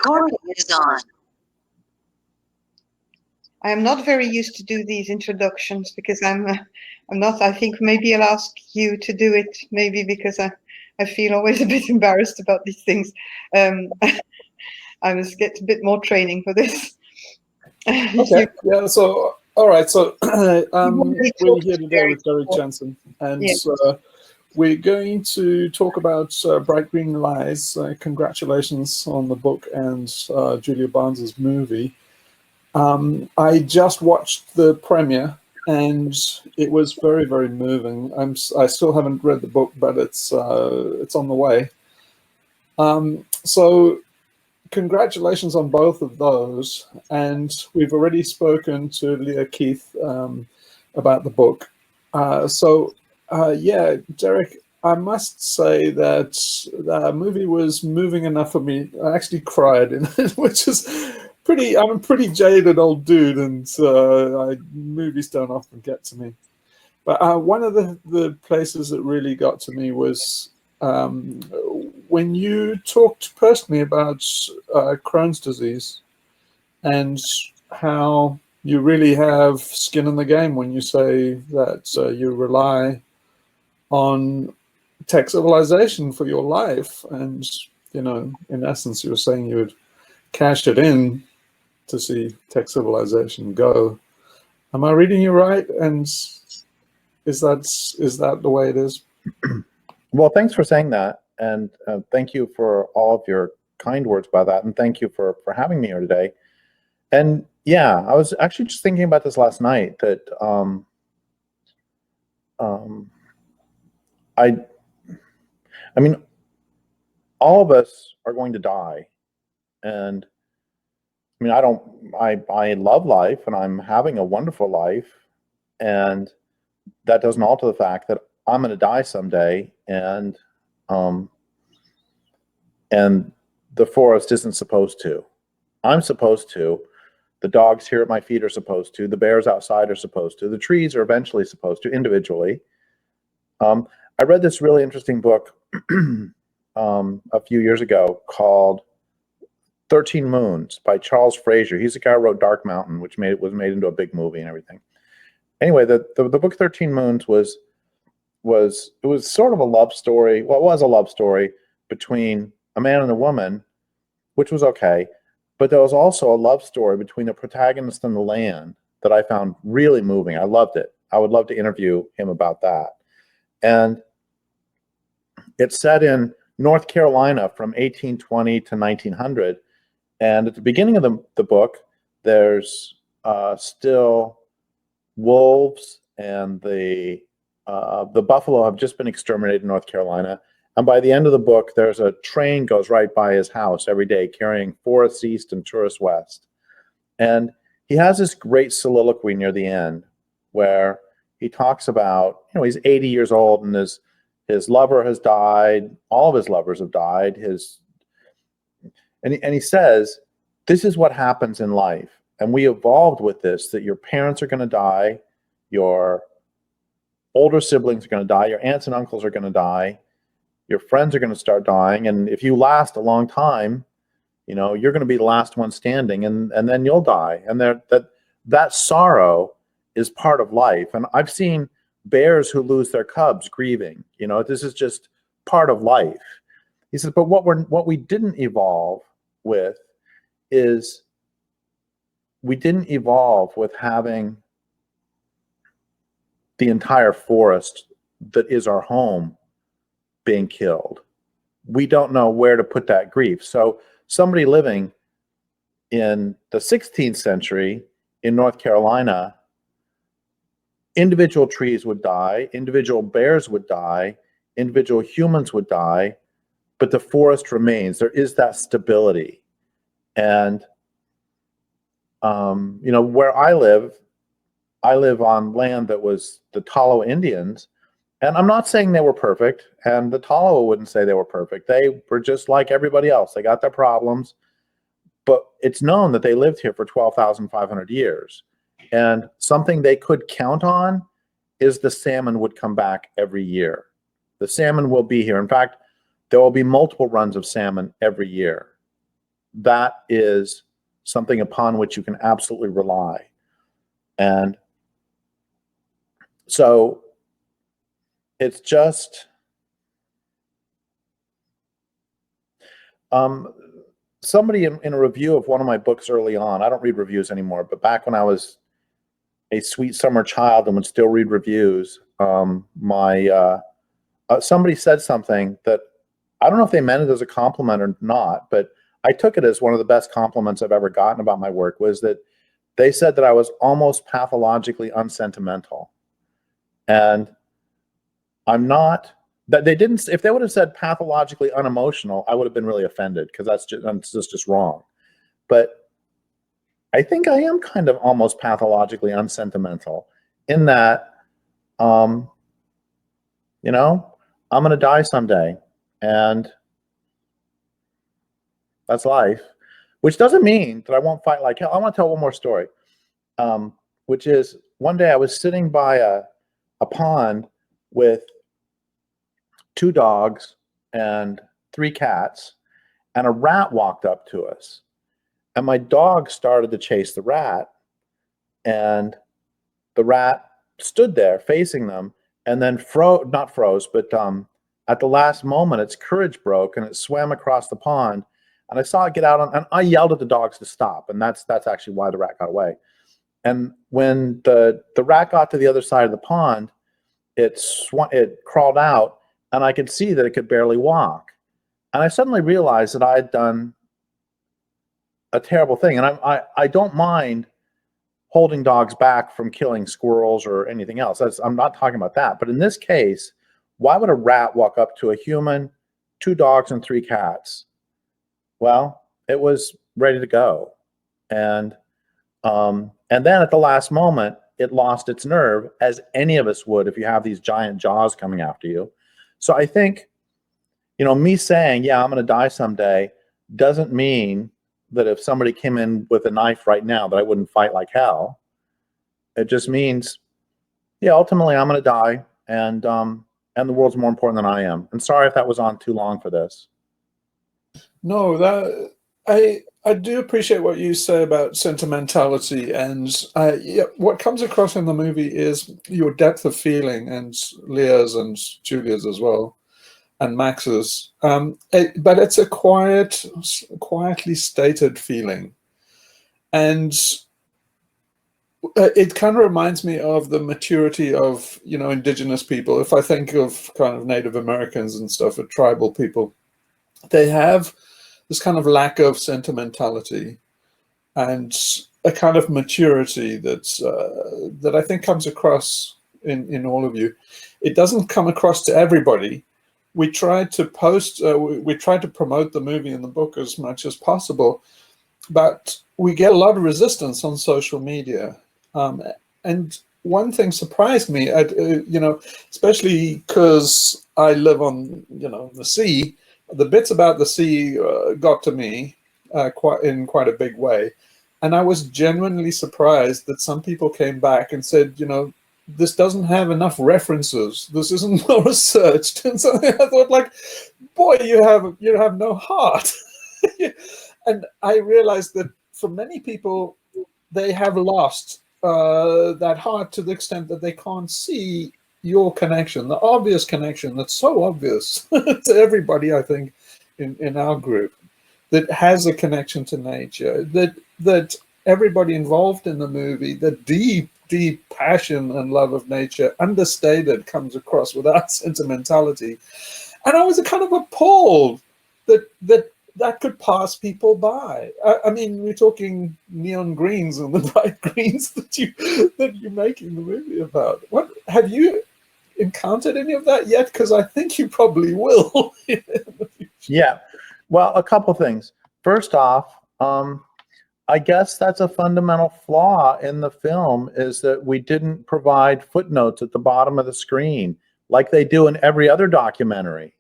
recording is on. I am not very used to do these introductions because I'm not. I think maybe I'll ask you to do it. Maybe because I feel always a bit embarrassed about these things. I must get a bit more training for this. Okay. Yeah. So all right. So we're here today with Derrick Jensen, and yes. We're going to talk about Bright Green Lies. Congratulations on the book and Julia Barnes's movie. I just watched the premiere, and it was very, very moving. I still haven't read the book, but it's on the way. So congratulations on both of those. And we've already spoken to Leah Keith about the book. Yeah, Derrick, I must say that the movie was moving enough for me. I actually cried in it, which is pretty. I'm a pretty jaded old dude, and movies don't often get to me. But one of the places that really got to me was when you talked personally about Crohn's disease and how you really have skin in the game when you say that you rely on tech civilization for your life, and in essence you were saying you would cash it in to see tech civilization go. Am I reading you right? And is that the way it is? Well, thanks for saying that, and thank you for all of your kind words about that, and thank you for having me here today. And yeah, I was actually just thinking about this last night, that I mean, all of us are going to die, and I mean, I love life, and I'm having a wonderful life, and that doesn't alter the fact that I'm going to die someday, and the forest isn't supposed to. I'm supposed to. The dogs here at my feet are supposed to. The bears outside are supposed to. The trees are eventually supposed to, individually. I read this really interesting book a few years ago called 13 Moons by Charles Frazier. He's the guy who wrote Dark Mountain, which was made into a big movie and everything. Anyway, the book 13 Moons was sort of a love story. Well, it was a love story between a man and a woman, which was okay. But there was also a love story between the protagonist and the land that I found really moving. I loved it. I would love to interview him about that. And it's set in North Carolina from 1820 to 1900. And at the beginning of the book, there's still wolves, and the buffalo have just been exterminated in North Carolina. And by the end of the book, there's a train goes right by his house every day carrying forests east and tourists west. And he has this great soliloquy near the end where he talks about, he's 80 years old, and his lover has died. All of his lovers have died. And he says, this is what happens in life. And we evolved with this, that your parents are going to die, your older siblings are going to die, your aunts and uncles are going to die, your friends are going to start dying. And if you last a long time, you're going to be the last one standing, and then you'll die. And that sorrow is part of life. And I've seen bears who lose their cubs grieving. This is just part of life. He says, but what we didn't evolve with is we didn't evolve with having the entire forest that is our home being killed. We don't know where to put that grief. So somebody living in the 16th century in North Carolina, individual trees would die, individual bears would die, individual humans would die, but the forest remains. There is that stability. And where I live on land that was the Talo Indians, and I'm not saying they were perfect, and the Talo wouldn't say they were perfect. They were just like everybody else. They got their problems, but it's known that they lived here for 12,500 years. And something they could count on is the salmon would come back every year. The salmon will be here. In fact, there will be multiple runs of salmon every year. that is something upon which you can absolutely rely. And so it's just, somebody in a review of one of my books early on, I don't read reviews anymore, but back when I was a sweet summer child and would still read reviews, somebody said something that I don't know if they meant it as a compliment or not, but I took it as one of the best compliments I've ever gotten about my work, was that they said that I was almost pathologically unsentimental. And I'm not. That they didn't. If they would have said pathologically unemotional, I would have been really offended, because that's just wrong. But I think I am kind of almost pathologically unsentimental in that, you know, I'm going to die someday, and that's life. Which doesn't mean that I won't fight like hell. I want to tell one more story, which is one day I was sitting by a pond with 2 dogs and 3 cats, and a rat walked up to us. And my dog started to chase the rat, and the rat stood there facing them, and then not froze, but at the last moment, its courage broke, and it swam across the pond. And I saw it get out, and I yelled at the dogs to stop, and that's actually why the rat got away. And when the rat got to the other side of the pond, it crawled out, and I could see that it could barely walk. And I suddenly realized that I had done a terrible thing. And I don't mind holding dogs back from killing squirrels or anything else. I'm not talking about that. But in this case, why would a rat walk up to a human, 2 dogs, and 3 cats? Well, it was ready to go. And then at the last moment, it lost its nerve, as any of us would if you have these giant jaws coming after you. So I think, you know, me saying, yeah, I'm going to die someday, doesn't mean that if somebody came in with a knife right now that I wouldn't fight like hell. It just means, yeah, ultimately I'm going to die, and the world's more important than I am. And sorry if that was on too long for this. No, that I do appreciate what you say about sentimentality, and yeah, what comes across in the movie is your depth of feeling, and Leah's and Julia's as well, and Max's. But it's a quietly stated feeling, and it kind of reminds me of the maturity of, you know, indigenous people. If I think of kind of Native Americans and stuff, or tribal people, they have this kind of lack of sentimentality and a kind of maturity that I think comes across in all of you. It doesn't come across to everybody. We tried to we tried to promote the movie and the book as much as possible, but we get a lot of resistance on social media. And one thing surprised me, you know, especially because I live on, you know, the sea. The bits about the sea got to me in quite a big way. And I was genuinely surprised that some people came back and said, you know, this doesn't have enough references. This isn't well researched. And so I thought, like, boy, you have no heart. And I realized that for many people, they have lost that heart to the extent that they can't see your connection, the obvious connection that's so obvious to everybody, I think, in our group, that has a connection to nature, that everybody involved in the movie, the deep passion and love of nature, understated, comes across without sentimentality. And I was kind of appalled that could pass people by. I mean, we're talking neon greens and the bright greens that you're making the movie about. What have you encountered any of that yet? Because I think you probably will. Yeah, well, a couple things. First off, I guess that's a fundamental flaw in the film, is that we didn't provide footnotes at the bottom of the screen like they do in every other documentary.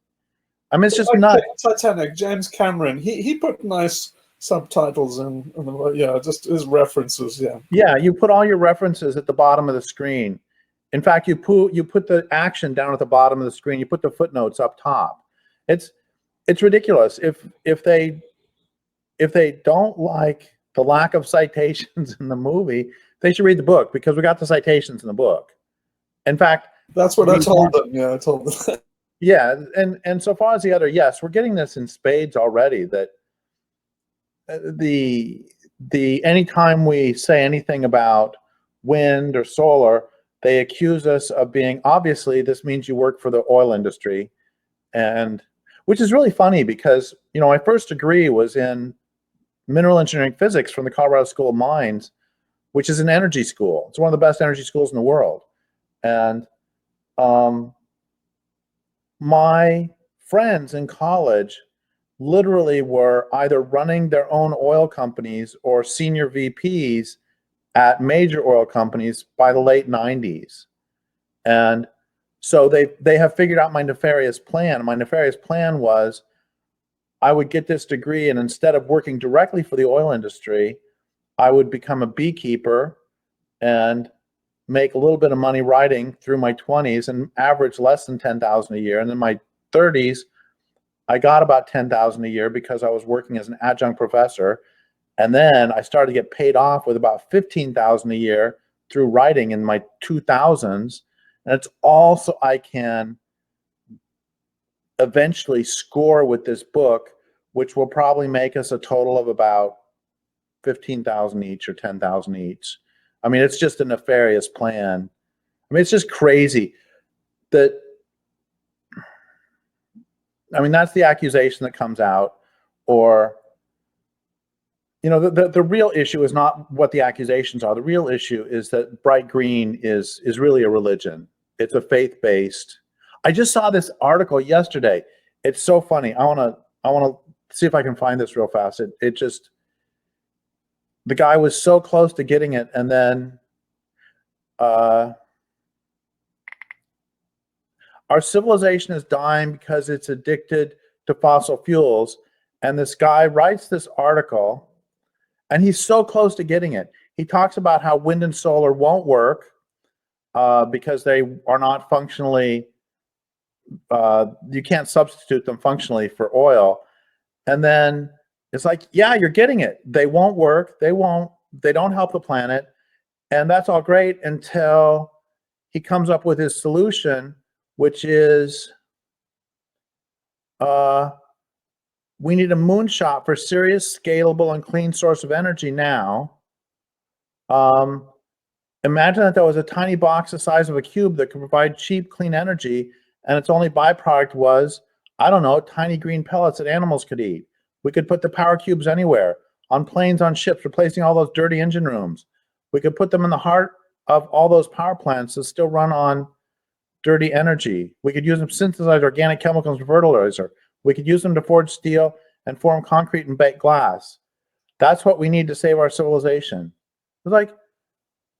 I mean, it's just nuts. Titanic, James Cameron, he put nice subtitles in, yeah, just his references, yeah. Yeah, you put all your references at the bottom of the screen. In fact, you put the action down at the bottom of the screen. You put the footnotes up top. It's ridiculous. If they if they don't like the lack of citations in the movie, they should read the book, because we got the citations in the book. In fact, That's what I told them. Yeah, I told them. yeah, and so far as the other, yes, we're getting this in spades already. That the anytime we say anything about wind or solar, they accuse us of being, obviously this means you work for the oil industry, and which is really funny, because my first degree was in mineral engineering physics from the Colorado School of Mines, which is an energy school. It's one of the best energy schools in the world. And my friends in college literally were either running their own oil companies or senior VPs at major oil companies by the late 90s. And so they have figured out my nefarious plan. My nefarious plan was I would get this degree, and instead of working directly for the oil industry, I would become a beekeeper and make a little bit of money writing through my 20s and average less than 10,000 a year. And in my 30s, I got about 10,000 a year because I was working as an adjunct professor. And then I started to get paid off with about 15,000 a year through writing in my 2000s. And it's all so I can eventually score with this book, which will probably make us a total of about 15,000 each or 10,000 each. I mean, it's just a nefarious plan. I mean, it's just crazy that, I mean, that's the accusation that comes out. Or, the real issue is not what the accusations are. The real issue is that bright green is really a religion. It's a faith-based. I just saw this article yesterday. It's so funny. I want to see if I can find this real fast. It just, the guy was so close to getting it, and then our civilization is dying because it's addicted to fossil fuels. And this guy writes this article, and he's so close to getting it. He talks about how wind and solar won't work because they are not functionally, you can't substitute them functionally for oil. And then it's like, yeah, you're getting it. They won't work. They don't help the planet. And that's all great until he comes up with his solution, which is we need a moonshot for serious, scalable, and clean source of energy now. Imagine that there was a tiny box the size of a cube that could provide cheap, clean energy, and its only byproduct was, I don't know, tiny green pellets that animals could eat. We could put the power cubes anywhere, on planes, on ships, replacing all those dirty engine rooms. We could put them in the heart of all those power plants that still run on dirty energy. We could use them to synthesize organic chemicals and fertilizer. We could use them to forge steel and form concrete and bake glass. That's what we need to save our civilization. It's like,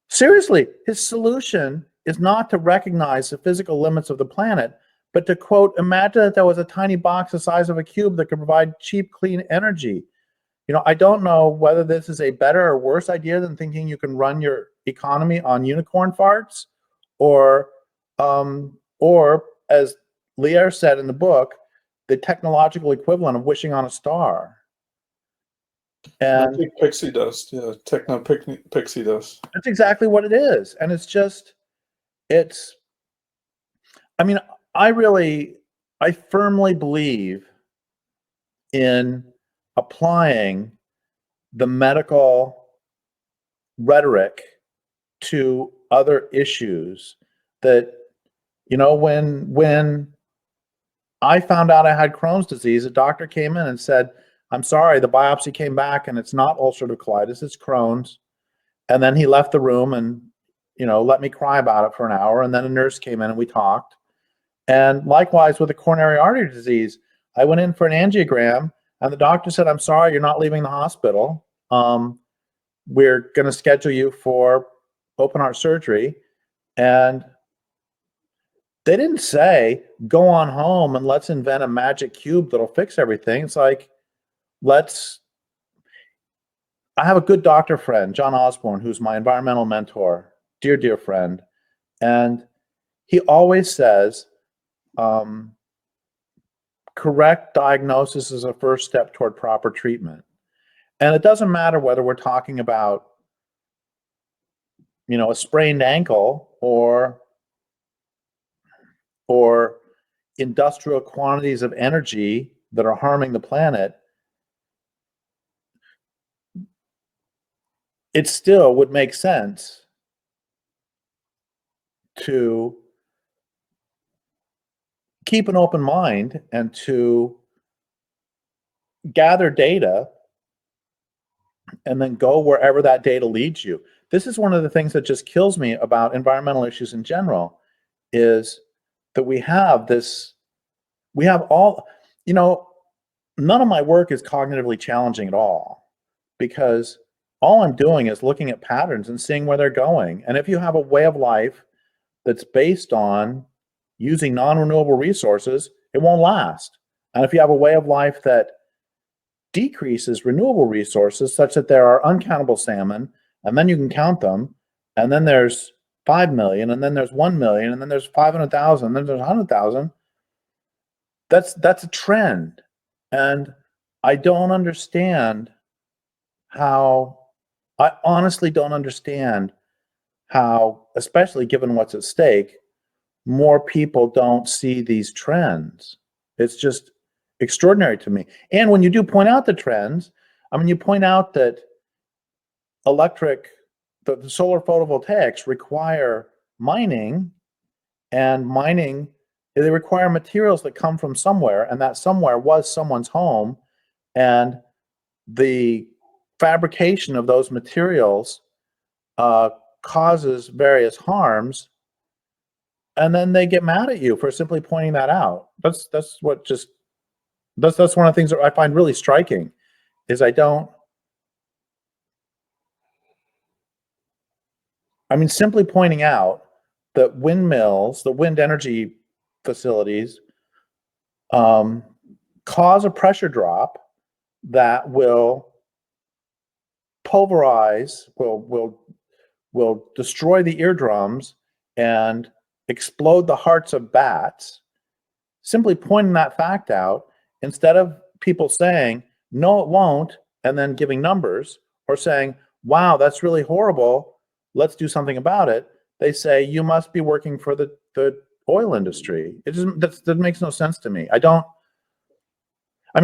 seriously, his solution is not to recognize the physical limits of the planet, but to, quote, imagine that there was a tiny box the size of a cube that could provide cheap, clean energy. I don't know whether this is a better or worse idea than thinking you can run your economy on unicorn farts, or as Lear said in the book, the technological equivalent of wishing on a star. And Magic pixie dust, yeah, techno pixie dust. That's exactly what it is. And it's just, I mean, I firmly believe in applying the medical rhetoric to other issues. That, when I found out I had Crohn's disease, a doctor came in and said, I'm sorry, the biopsy came back and it's not ulcerative colitis, it's Crohn's. And then he left the room and, let me cry about it for an hour. And then a nurse came in and we talked. And likewise with the coronary artery disease, I went in for an angiogram and the doctor said, I'm sorry, you're not leaving the hospital. We're going to schedule you for open heart surgery. And they didn't say, go on home and let's invent a magic cube that'll fix everything. It's like, I have a good doctor friend, John Osborne, who's my environmental mentor, dear, dear friend. And he always says, correct diagnosis is a first step toward proper treatment. And it doesn't matter whether we're talking about, you know, a sprained ankle or industrial quantities of energy that are harming the planet. It still would make sense to keep an open mind and to gather data and then go wherever that data leads you. This is one of the things that just kills me about environmental issues in general, is that we have all, you know, none of my work is cognitively challenging at all, because all I'm doing is looking at patterns and seeing where they're going. And if you have a way of life that's based on using non-renewable resources, it won't last. And if you have a way of life that decreases renewable resources such that there are uncountable salmon, and then you can count them, and then there's 5 million, and then there's 1 million, and then there's 500,000, and then there's 100,000, that's a trend. And I don't understand how, I honestly don't understand how, especially given what's at stake, more people don't see these trends. It's just extraordinary to me. And when you do point out the trends, I mean, you point out that the solar photovoltaics require mining, and mining, they require materials that come from somewhere, and that somewhere was someone's home, and the fabrication of those materials causes various harms, and then they get mad at you for simply pointing that out. That's one of the things that I find really striking, is simply pointing out that windmills, the wind energy facilities, cause a pressure drop that will pulverize, will destroy the eardrums and explode the hearts of bats. Simply pointing that fact out, instead of people saying, no, it won't, and then giving numbers, or saying, wow, that's really horrible, let's do something about it, they say, you must be working for the oil industry. That makes no sense to me.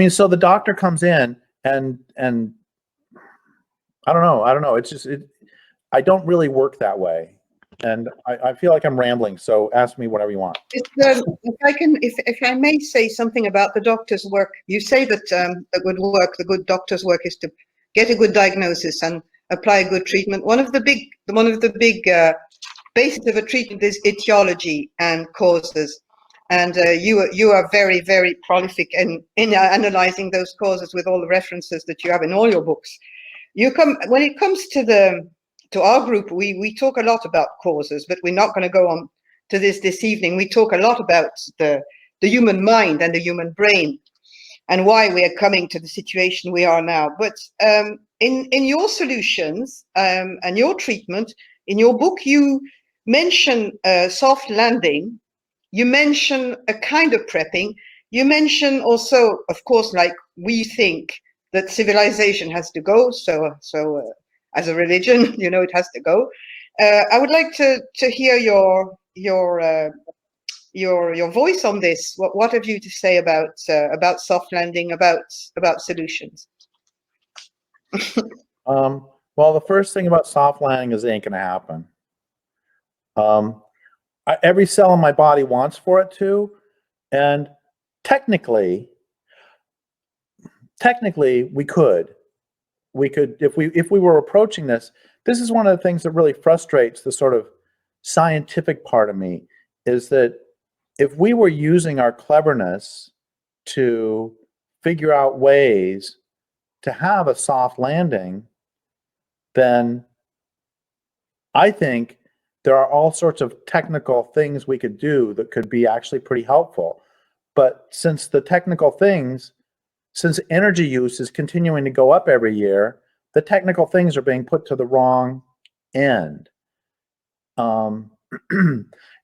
So the doctor comes in and I don't know. It's just, I don't really work that way. And I feel like I'm rambling, so ask me whatever you want. If I may say something about the doctor's work, you say that the good doctor's work is to get a good diagnosis and apply a good treatment. One of the big basis of a treatment is etiology and causes, and you are very, very prolific in analyzing those causes with all the references that you have in all your books. When it comes to our group, we talk a lot about causes, but we're not going to go on to this evening. We talk a lot about the human mind and the human brain, and why we are coming to the situation we are now. But in your solutions and your treatment, in your book, you mention soft landing, you mention a kind of prepping, you mention also, of course, like we think that civilization has to go, so as a religion, it has to go. I would like to hear your voice on this. What have you to say about soft landing, about solutions? Well, the first thing about soft landing is it ain't gonna happen. Every cell in my body wants for it to, and technically we could, if we were approaching this. This is one of the things that really frustrates the sort of scientific part of me, is that if we were using our cleverness to figure out ways to have a soft landing, then I think there are all sorts of technical things we could do that could be actually pretty helpful. But since energy use is continuing to go up every year, the technical things are being put to the wrong end. And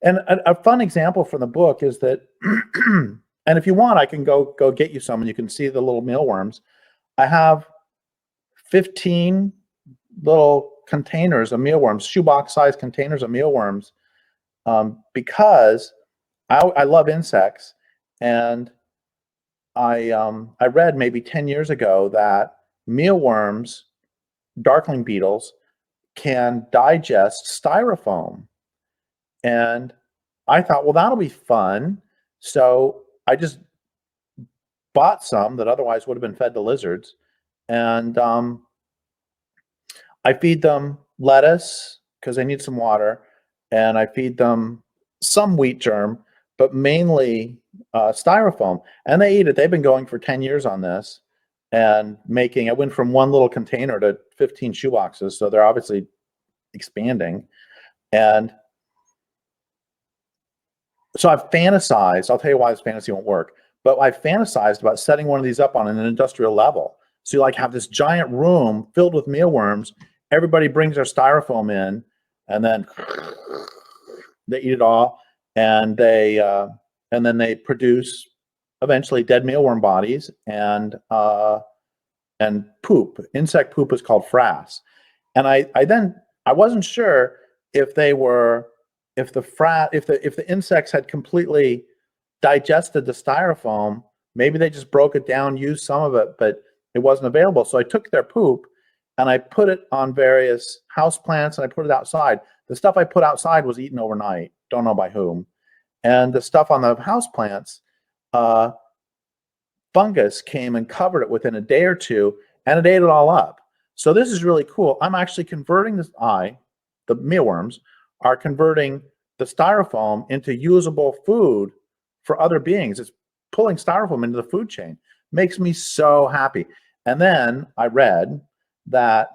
a fun example from the book is that, and if you want, I can go get you some and you can see the little mealworms. I have 15 little containers of mealworms, shoebox-sized containers of mealworms, because I love insects, and I read maybe 10 years ago that mealworms, darkling beetles, can digest styrofoam. And I thought, well, that'll be fun. So I just bought some that otherwise would have been fed to lizards. And I feed them lettuce because they need some water. And I feed them some wheat germ, but mainly styrofoam. And they eat it. They've been going for 10 years on this. And I went from one little container to 15 shoeboxes. So they're obviously expanding. And so I've fantasized, I'll tell you why this fantasy won't work, but I've fantasized about setting one of these up on an industrial level. So you like have this giant room filled with mealworms. Everybody brings their styrofoam in, and then they eat it all, and then they produce eventually dead mealworm bodies and poop. Insect poop is called frass. And I wasn't sure if the insects had completely digested the styrofoam. Maybe they just broke it down, used some of it, but it wasn't available. So I took their poop and I put it on various house plants, and I put it outside. The stuff I put outside was eaten overnight. Don't know by whom. And the stuff on the house plants, fungus came and covered it within a day or two, and it ate it all up. So this is really cool. I'm actually converting the mealworms are converting the styrofoam into usable food for other beings. It's pulling styrofoam into the food chain. Makes me so happy. And then I read that,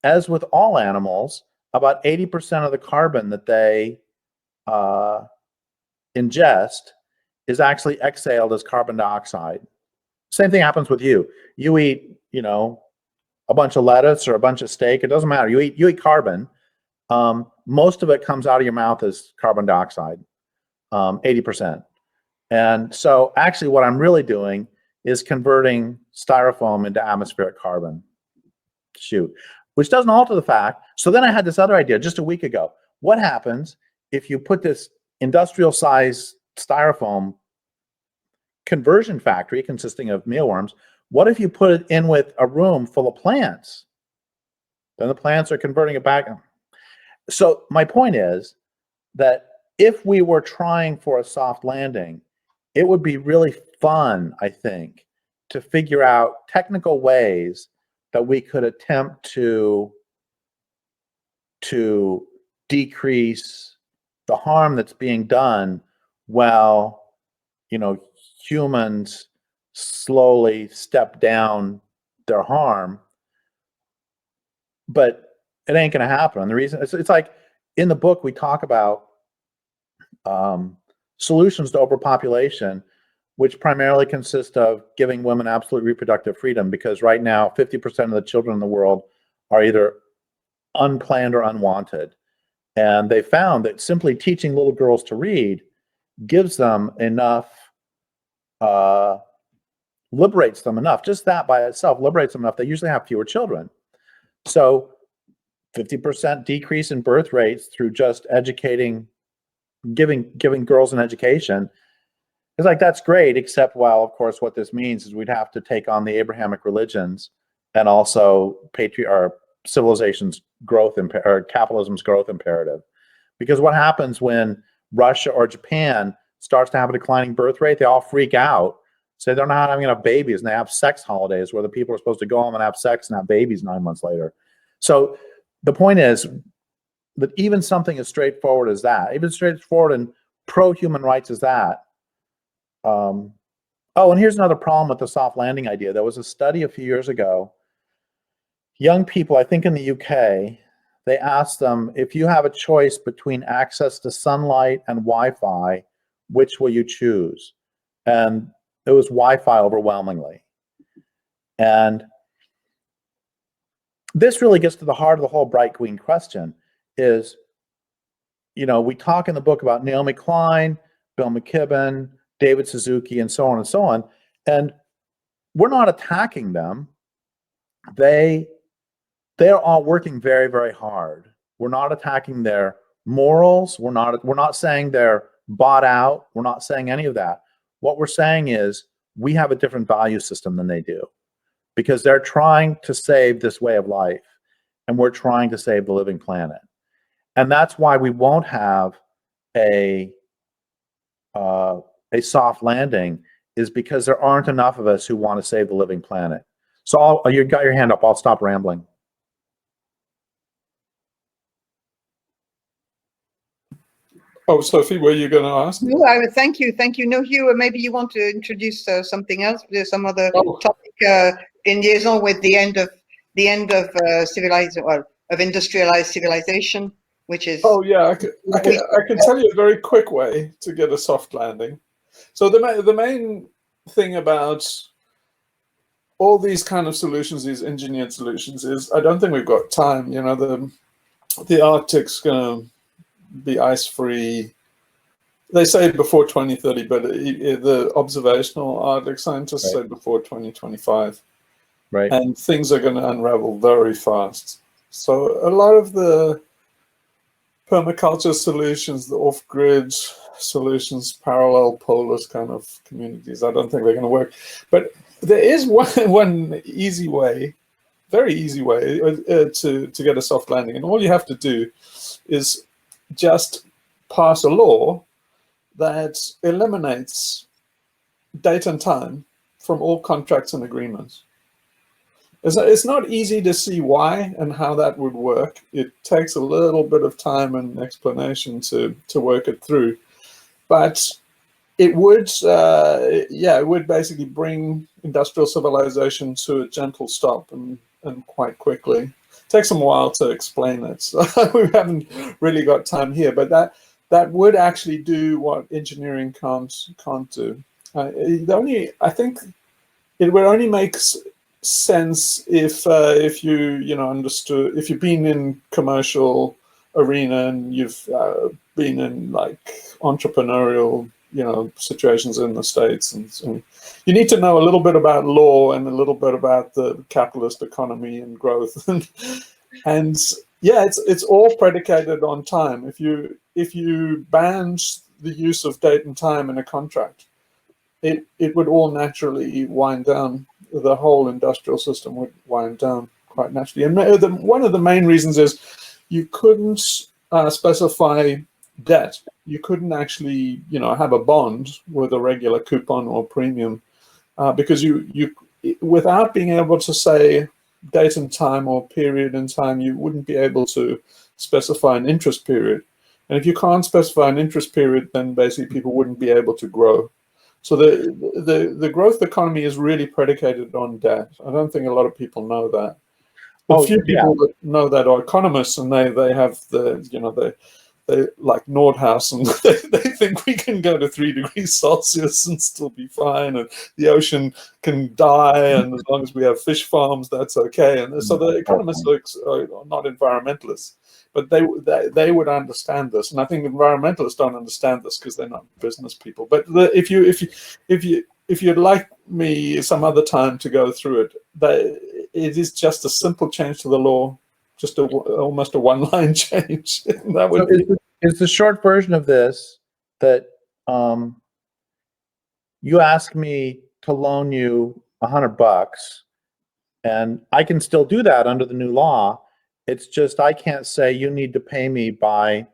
as with all animals, about 80% of the carbon that they ingest is actually exhaled as carbon dioxide. Same thing happens with you. You eat, a bunch of lettuce or a bunch of steak. It doesn't matter. You eat carbon. Most of it comes out of your mouth as carbon dioxide, 80%. And so actually what I'm really doing is converting styrofoam into atmospheric carbon. Shoot. Which doesn't alter the fact. So then I had this other idea just a week ago. What happens if you put this industrial size styrofoam conversion factory consisting of mealworms? What if you put it in with a room full of plants? Then the plants are converting it back. So my point is that if we were trying for a soft landing, it would be really fun, I think, to figure out technical ways that we could attempt to decrease the harm that's being done while, humans slowly step down their harm. But it ain't going to happen. And the reason it's like in the book, we talk about solutions to overpopulation, which primarily consist of giving women absolute reproductive freedom, because right now 50% of the children in the world are either unplanned or unwanted. And they found that simply teaching little girls to read gives them enough, liberates them enough. Just that by itself liberates them enough. They usually have fewer children. So 50% decrease in birth rates through just educating, giving girls an education. It's like, that's great, except, well, of course, what this means is we'd have to take on the Abrahamic religions and also civilization's growth or capitalism's growth imperative. Because what happens when Russia or Japan starts to have a declining birth rate? They all freak out, say they're not having enough babies, and they have sex holidays where the people are supposed to go home and have sex and have babies 9 months later. So the point is that even something as straightforward as that, even straightforward and pro-human rights as that. Oh, and here's another problem with the soft landing idea. There was a study a few years ago. Young people, I think in the UK, they asked them, if you have a choice between access to sunlight and Wi-Fi, which will you choose? And it was Wi-Fi overwhelmingly. And this really gets to the heart of the whole Bright Queen question is, we talk in the book about Naomi Klein, Bill McKibben, David Suzuki, and so on and so on. And we're not attacking them. They they're all working very, very hard. We're not attacking their morals. We're not saying they're bought out. We're not saying any of that. What we're saying is we have a different value system than they do, because they're trying to save this way of life, and we're trying to save the living planet. And that's why we won't have a soft landing, is because there aren't enough of us who want to save the living planet. So you got your hand up. I'll stop rambling. Oh, Sophie, were you going to ask? No, I would thank you. No, Hugh, maybe you want to introduce something else. There's some other topic in liaison with the end of civilized, or of industrialized civilization, which is. Oh yeah, I can tell you a very quick way to get a soft landing. So the main thing about all these kind of solutions, these engineered solutions, is I don't think we've got time. You know, the Arctic's going to be ice-free. They say before 2030, but the observational Arctic scientists say before 2025. Right. And things are going to unravel very fast. So a lot of the permaculture solutions, the off-grid solutions, parallel polars kind of communities, I don't think they're going to work. But there is one easy way, very easy way to get a soft landing. And all you have to do is just pass a law that eliminates date and time from all contracts and agreements. It's not easy to see why and how that would work. It takes a little bit of time and explanation to work it through. But it would, it would basically bring industrial civilization to a gentle stop and quite quickly. It takes a while to explain it, so we haven't really got time here. But that would actually do what engineering can't do. I think it would only make sense if you understood, if you've been in commercial arena and you've been in like entrepreneurial situations in the States, and you need to know a little bit about law and a little bit about the capitalist economy and growth, and yeah, it's all predicated on time. If you banned the use of date and time in a contract, it would all naturally wind down. The whole industrial system would wind down quite naturally. And one of the main reasons is you couldn't specify debt. You couldn't actually, have a bond with a regular coupon or premium, because you without being able to say date and time or period in time, you wouldn't be able to specify an interest period. And if you can't specify an interest period, then basically people wouldn't be able to grow. So the growth economy is really predicated on debt. I don't think a lot of people know that. But few people that know that are economists, and they have they like Nordhaus, and they think we can go to 3 degrees Celsius and still be fine, and the ocean can die, and as long as we have fish farms, that's okay. And so the economists are not environmentalists, but they would understand this, and I think environmentalists don't understand this because they're not business people. But if you'd like me some other time to go through it, it is just a simple change to the law, just almost a one-line change. That would is the short version of this that you ask me to loan you $100, and I can still do that under the new law. It's just I can't say you need to pay me by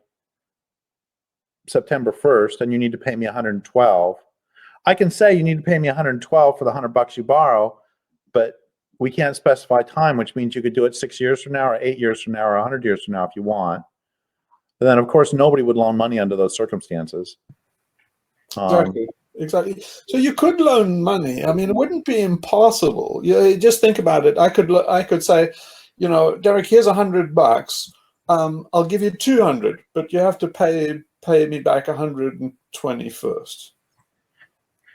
September 1st and you need to pay me 112. I can say you need to pay me 112 for the $100 you borrow, but we can't specify time, which means you could do it 6 years from now, or 8 years from now, or 100 years from now if you want. And then, of course, nobody would loan money under those circumstances. Exactly. So you could loan money. I mean, it wouldn't be impossible. Just think about it. I could say, Derrick, here's $100. I'll give you 200, but you have to pay me back 120 first.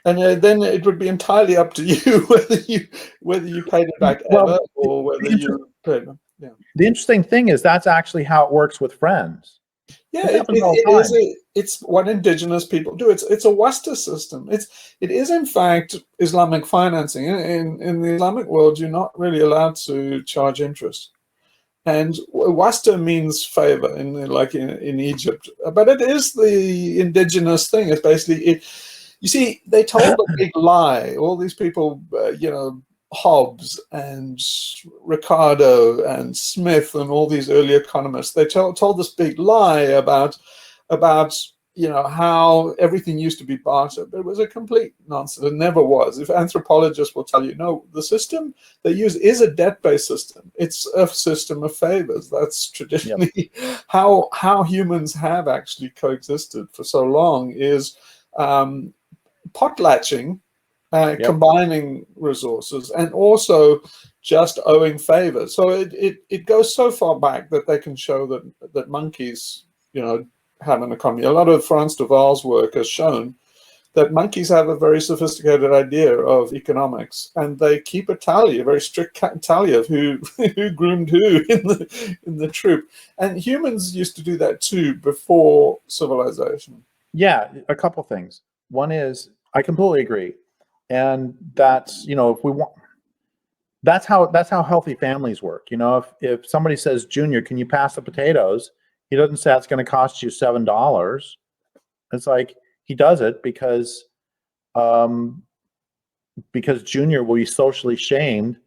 And then it would be entirely up to you whether you paid it back ever, or whether you paid them. Yeah. The interesting thing is that's actually how it works with friends. Yeah, it's what indigenous people do. It's a Wasta system. It is in fact Islamic financing. In the Islamic world, you're not really allowed to charge interest. And wasta means favor in Egypt, but it is the indigenous thing. It's basically it. You see, they told a big lie. All these people, Hobbes and Ricardo and Smith and all these early economists, they told this big lie about how everything used to be barter. But it was a complete nonsense. It never was. If anthropologists will tell you, no, the system they use is a debt-based system. It's a system of favors. That's traditionally how humans have actually coexisted for so long, is potlatching, combining resources, and also just owing favors. So it goes so far back that they can show that monkeys, have an economy. A lot of Frans de Waal's work has shown that monkeys have a very sophisticated idea of economics, and they keep a tally, a very strict tally of who groomed who in the troop. And humans used to do that too before civilization. Yeah, a couple things. One is, I completely agree, and that's if we want, that's how healthy families work. If somebody says, Junior, can you pass the potatoes? He doesn't say it's going to cost you $7. It's like he does it because Junior will be socially shamed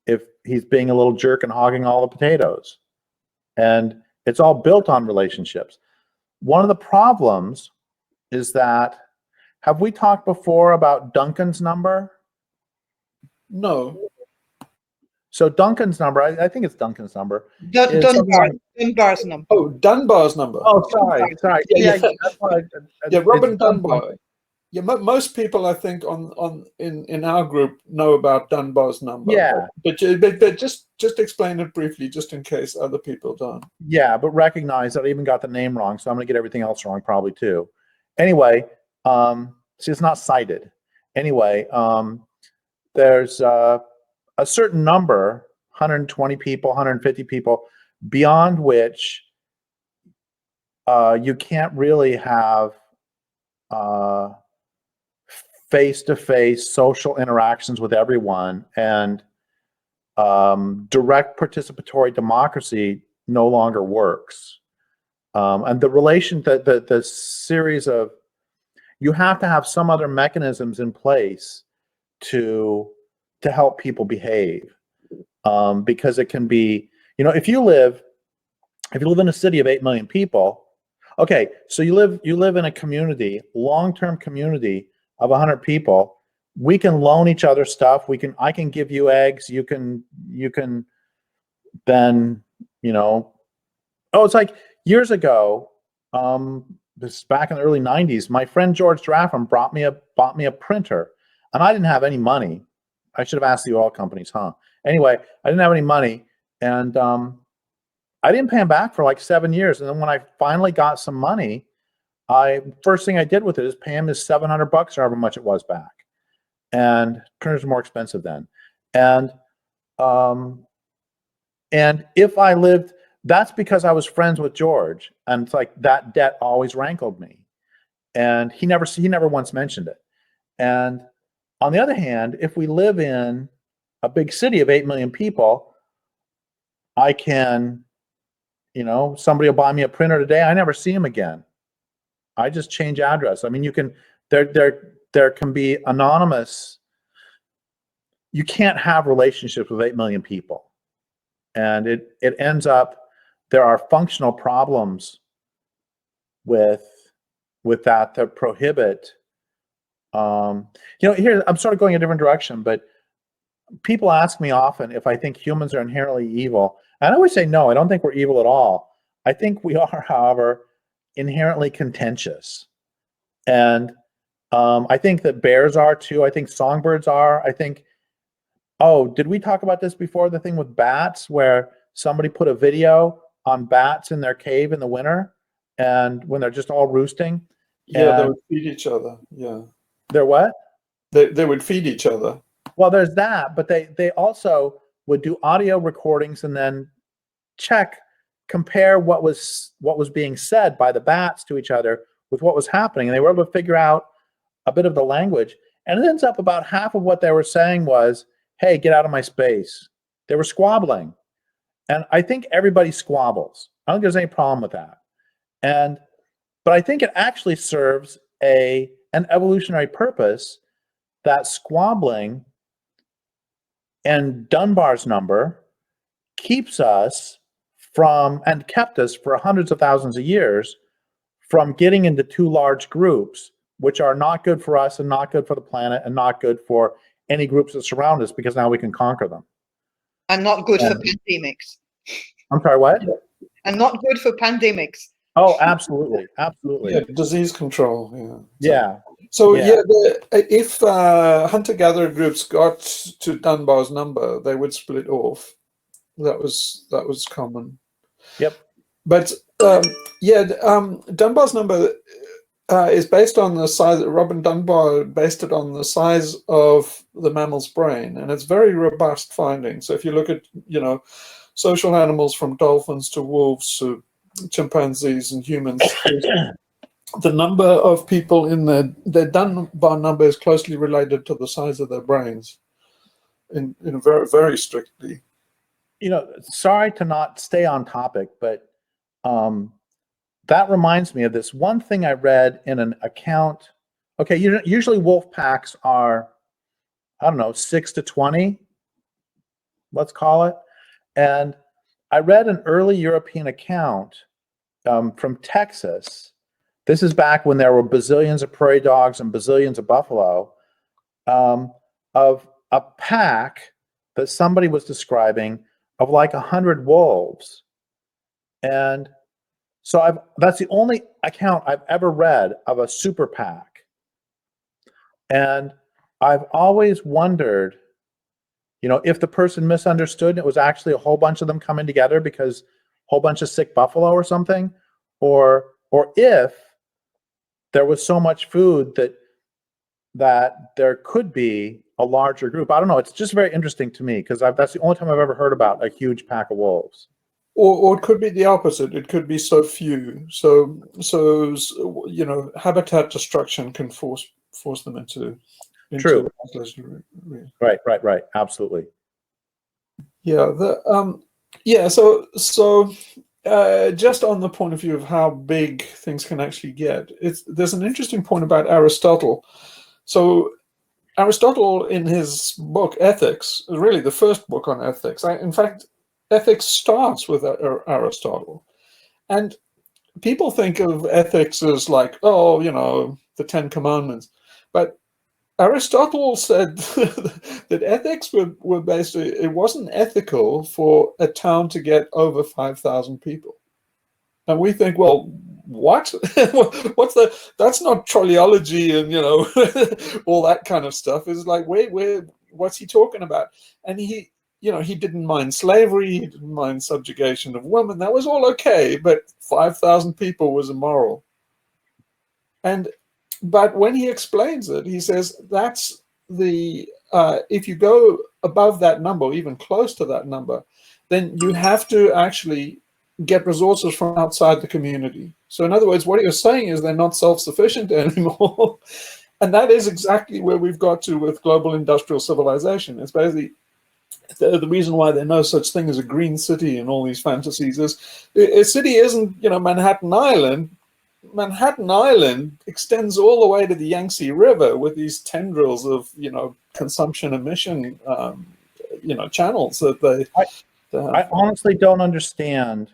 if he's being a little jerk and hogging all the potatoes. And it's all built on relationships. One of the problems is that, have we talked before about Duncan's number? No. So Duncan's number, I think it's Duncan's number. Dunbar's number. Oh, Dunbar's number. Oh, sorry. Yeah. That's why Robin Dunbar. Yeah, most people, I think, in our group know about Dunbar's number. Yeah. But just explain it briefly, just in case other people don't. Yeah, but recognize that I even got the name wrong, so I'm going to get everything else wrong probably too. Anyway, see, it's not cited. Anyway, there's a certain number, 120 people, 150 people, beyond which you can't really have face-to-face social interactions with everyone, and direct participatory democracy no longer works. And the series of, you have to have some other mechanisms in place to help people behave, because it can be, if you live in a city of 8 million people, okay, so you live in a community, long-term community of 100 people. We can loan each other stuff. I can give you eggs. You can then, it's like years ago, this is back in the early 90s, my friend George Draffam bought me a printer, and I didn't have any money. I should have asked the oil companies, huh? Anyway, I didn't have any money, and I didn't pay him back for like 7 years. And then when I finally got some money, first thing I did with it is pay him his $700 or however much it was back. And printers are more expensive then. And if I lived, that's because I was friends with George, and it's like that debt always rankled me. And he never once mentioned it. And on the other hand, if we live in a big city of 8 million people, I can, somebody will buy me a printer today. I never see him again. I just change address. I mean, you can, there can be anonymous. You can't have relationships with 8 million people. And it ends up, there are functional problems with that prohibit. Here, I'm sort of going a different direction, but people ask me often if I think humans are inherently evil. And I always say, no, I don't think we're evil at all. I think we are, however, inherently contentious. And I think that bears are too. I think songbirds are. I think, did we talk about this before? The thing with bats, where somebody put a video on bats in their cave in the winter, and when they're just all roosting. Yeah, they would feed each other. Yeah. They're what? They would feed each other. Well, there's that, but they also would do audio recordings and then compare what was being said by the bats to each other with what was happening. And they were able to figure out a bit of the language. And it ends up about half of what they were saying was, hey, get out of my space. They were squabbling. And I think everybody squabbles. I don't think there's any problem with that. But I think it actually serves an evolutionary purpose, that squabbling and Dunbar's number keeps us from, and kept us for hundreds of thousands of years, from getting into too large groups, which are not good for us and not good for the planet and not good for any groups that surround us, because now we can conquer them. And not good for pandemics. I'm sorry, what? And not good for pandemics. Oh, absolutely, absolutely. Yeah, disease control. Yeah. If hunter-gatherer groups got to Dunbar's number, they would split off. That was common. Yep. But Dunbar's number is based on the size. Robin Dunbar based it on the size of the mammal's brain, and it's very robust finding. So if you look at social animals from dolphins to wolves to chimpanzees and humans, the number of people in their Dunbar number is closely related to the size of their brains, in very, very strictly. Sorry to not stay on topic, but that reminds me of this one thing I read in an account. Okay, usually wolf packs are, I don't know, 6 to 20, let's call it. And I read an early European account from Texas. This is back when there were bazillions of prairie dogs and bazillions of buffalo, of a pack that somebody was describing of like 100 wolves. And so that's the only account I've ever read of a super pack. And I've always wondered, if the person misunderstood and it was actually a whole bunch of them coming together because a whole bunch of sick buffalo or something, or if there was so much food that there could be a larger group. I don't know. It's just very interesting to me because that's the only time I've ever heard about a huge pack of wolves. Or it could be the opposite. It could be so few. So habitat destruction can force them into True. Right. Absolutely. Yeah. So just on the point of view of how big things can actually get, there's an interesting point about Aristotle. So Aristotle, in his book Ethics, really the first book on ethics. In fact, ethics starts with Aristotle, and people think of ethics as like, the 10 Commandments, but Aristotle said that ethics were basically, it wasn't ethical for a town to get over 5,000 people. And we think, well, what? That's not trolleyology and, all that kind of stuff. It's like, what's he talking about? And he didn't mind slavery. He didn't mind subjugation of women. That was all okay. But 5,000 people was immoral. But when he explains it, he says that's if you go above that number, even close to that number, then you have to actually get resources from outside the community. So in other words, what you're saying is they're not self-sufficient anymore. And that is exactly where we've got to with global industrial civilization. It's basically the reason why there's no such thing as a green city in all these fantasies is a city isn't, Manhattan Island. Manhattan Island extends all the way to the Yangtze River with these tendrils of, consumption emission, channels that they. I honestly don't understand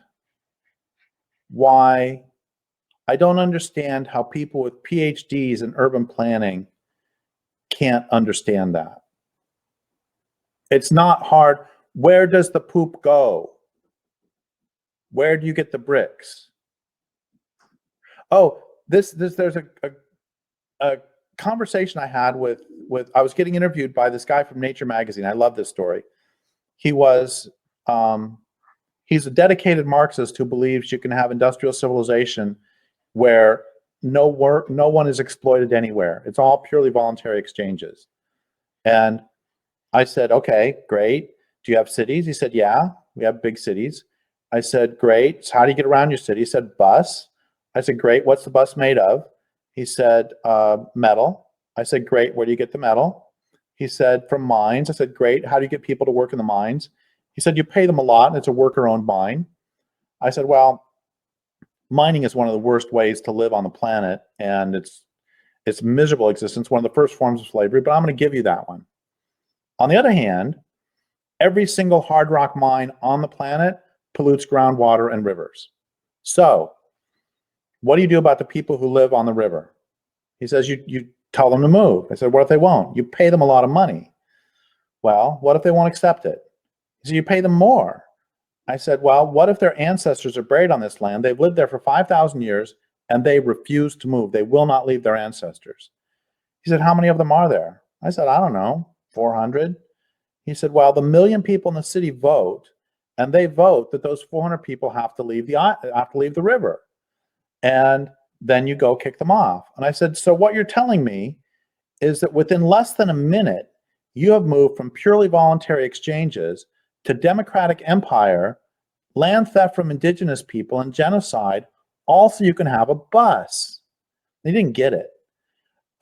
why. I don't understand how people with PhDs in urban planning can't understand that. It's not hard. Where does the poop go? Where do you get the bricks? Oh, there's a conversation I had with I was getting interviewed by this guy from Nature magazine. I love this story. He was he's a dedicated Marxist who believes you can have industrial civilization where no one is exploited anywhere. It's all purely voluntary exchanges. And I said, okay, great. Do you have cities? He said, yeah, we have big cities. I said, great. So how do you get around your city? He said, bus. I said, great. What's the bus made of? He said, metal. I said, great. Where do you get the metal? He said, from mines. I said, great. How do you get people to work in the mines? He said, you pay them a lot, and it's a worker-owned mine. I said, well, mining is one of the worst ways to live on the planet, and it's miserable existence, one of the first forms of slavery, but I'm going to give you that one. On the other hand, every single hard rock mine on the planet pollutes groundwater and rivers. So what do you do about the people who live on the river? He says, you tell them to move. I said, what if they won't? You pay them a lot of money. Well, what if they won't accept it? He said, you pay them more. I said, well, what if their ancestors are buried on this land? They've lived there for 5,000 years and they refuse to move. They will not leave their ancestors. He said, how many of them are there? I said, I don't know, 400. He said, well, the 1 million people in the city vote, and they vote that those 400 people have to leave the river. And then you go kick them off. And I said, so what you're telling me is that within less than a minute, you have moved from purely voluntary exchanges to democratic empire, land theft from indigenous people, and genocide, all so you can have a bus. They didn't get it.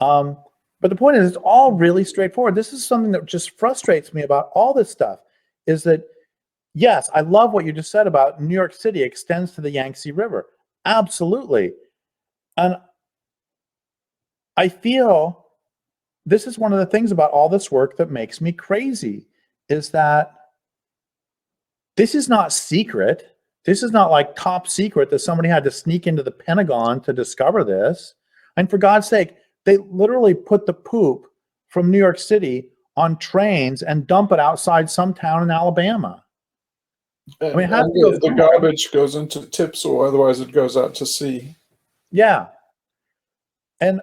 But the point is, it's all really straightforward. This is something that just frustrates me about all this stuff, is that, yes, I love what you just said about New York City extends to the Yangtze River. Absolutely. And I feel this is one of the things about all this work that makes me crazy, is that this is not secret. This is not like top secret that somebody had to sneak into the Pentagon to discover this. And for God's sake, they literally put the poop from New York City on trains and dump it outside some town in Alabama. And, I mean, the garbage goes into tips, or otherwise it goes out to sea. Yeah. And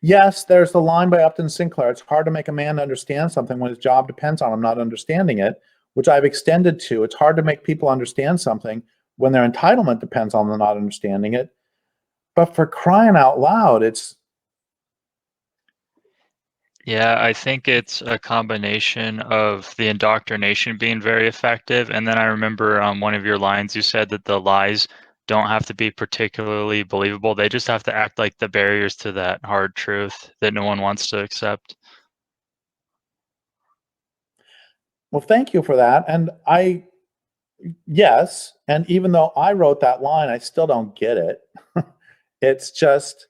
yes, there's the line by Upton Sinclair. It's hard to make a man understand something when his job depends on him not understanding it, which I've extended to. It's hard to make people understand something when their entitlement depends on them not understanding it. But for crying out loud, it's... Yeah, I think it's a combination of the indoctrination being very effective. And then I remember one of your lines, you said that the lies don't have to be particularly believable. They just have to act like the barriers to that hard truth that no one wants to accept. Well, thank you for that. And yes, and even though I wrote that line, I still don't get it. It's just,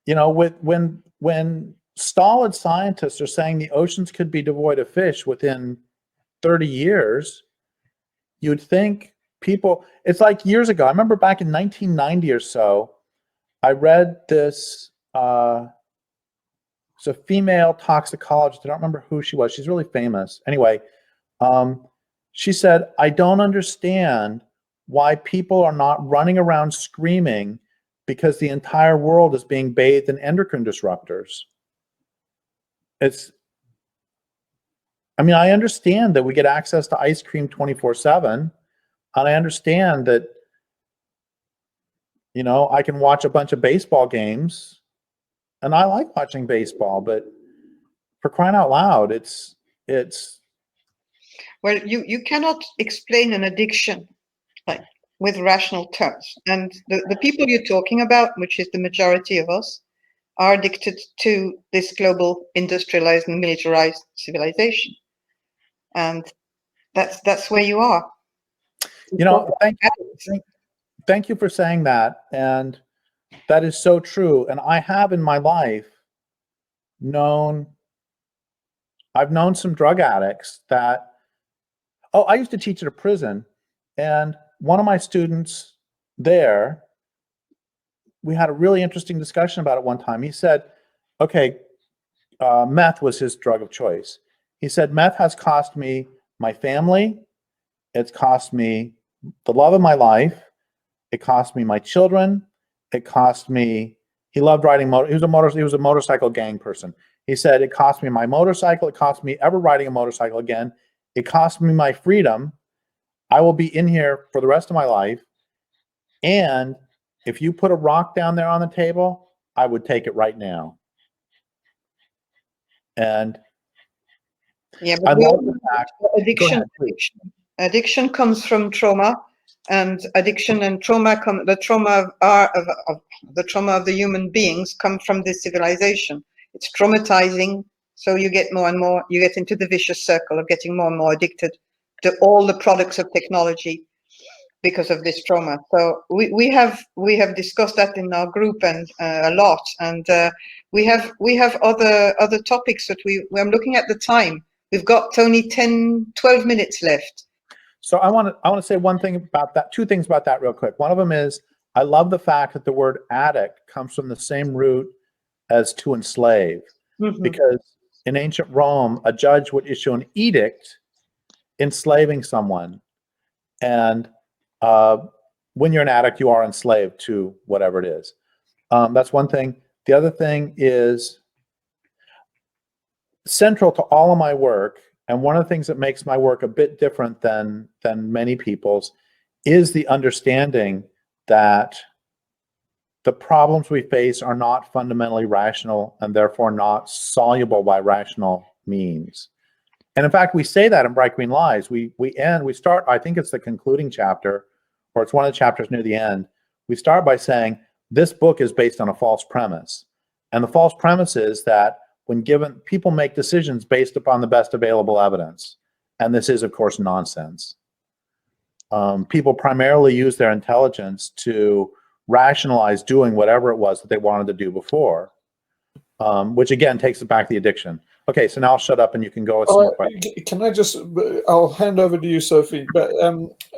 you know, when stolid scientists are saying the oceans could be devoid of fish within 30 years, you'd think people, it's like years ago, I remember back in 1990 or so, I read this, it's a female toxicologist, I don't remember who she was, she's really famous. Anyway, she said, I don't understand why people are not running around screaming because the entire world is being bathed in endocrine disruptors. I mean, I understand that we get access to ice cream 24/7, and I understand that, you know, I can watch a bunch of baseball games, and I like watching baseball, but for crying out loud, it's well, you cannot explain an addiction like with rational terms. And the people you're talking about, which is the majority of us, are addicted to this global industrialized and militarized civilization. And that's where you are. You know, thank you for saying that. And that is so true. And I have in my life I've known some drug addicts that, I used to teach at a prison, and one of my students there, we had a really interesting discussion about it one time. He said, okay, meth was his drug of choice. He said, meth has cost me my family, it's cost me the love of my life, it cost me my children, it cost me, he loved riding he was a motorcycle gang person. He said, it cost me my motorcycle, it cost me ever riding a motorcycle again, it cost me my freedom. I will be in here for the rest of my life, and if you put a rock down there on the table, I would take it right now. And yeah, but I love the fact, addiction comes from trauma, and addiction and trauma the trauma of the human beings come from this civilization. It's traumatizing So you get more and more, you get into the vicious circle of getting more and more addicted to all the products of technology because of this trauma. So we have discussed that in our group and a lot, and we have other topics that I'm looking at the time. We've got only 10-12 minutes left. So I want to say one thing about that, two things about that real quick. One of them is I love the fact that the word addict comes from the same root as to enslave, because in ancient Rome, a judge would issue an edict enslaving someone, and when you're an addict, you are enslaved to whatever it is. That's one thing. The other thing is central to all of my work, and one of the things that makes my work a bit different than many people's, is the understanding that the problems we face are not fundamentally rational and therefore not soluble by rational means. And in fact, we say that in Bright Green Lies. We start, I think it's the concluding chapter, or it's one of the chapters near the end. We start by saying, this book is based on a false premise. And the false premise is that when given, people make decisions based upon the best available evidence. And this is, of course, nonsense. People primarily use their intelligence to rationalize doing whatever it was that they wanted to do before, which again takes it back to the addiction. Okay, so now I'll shut up and you can go with some more questions. Can I just, I'll hand over to you, Sophie, but